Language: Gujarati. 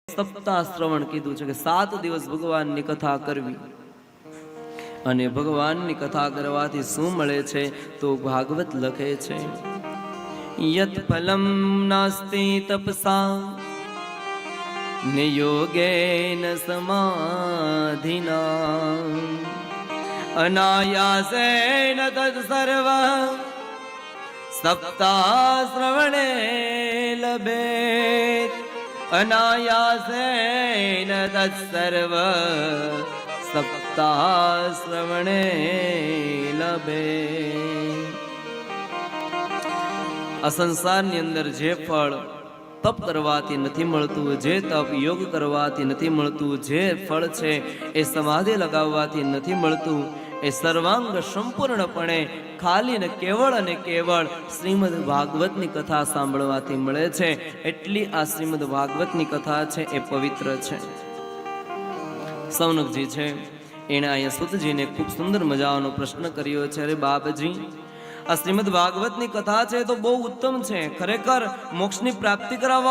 સપ્તાહ શ્રવણ કીધું છે કે 7 દિવસ ભગવાનની કથા કરવી। અને ભગવાનની કથા કરવાથી શું મળે છે તો ભાગવત લખે છે, યત ફલમ નાસ્તિ તપસા નિયોગેન સમાધિના અનાયાસેન તદ સર્વ સપ્તાહ શ્રવણે લભેત। અનાયાસેન તદ સર્વ સપ્તાહ શ્રવણે લભેત। આ સંસારની અંદર જે ફળ તપ કરવાથી નથી મળતું, જે તપ યોગ કરવાથી નથી મળતું, જે ફળ છે એ સમાધિ લગાવવાથી નથી મળતું, એ સર્વાંગ સંપૂર્ણપણે ખાલી ને કેવળ અને કેવળ શ્રીમદ ભાગવતની કથા સાંભળવાથી મળે છે। એટલી આ શ્રીમદ ભાગવતની કથા છે એ પવિત્ર છે। સૌનકજી છે એણે અહીંયા સુતજીને ખૂબ સુંદર મજાનો પ્રશ્ન કર્યો છે, અરે બાપજી આ શ્રીમદ ભાગવતની કથા છે તો બહુ ઉત્તમ છે, ખરેખર મોક્ષની પ્રાપ્તિ કરાવવા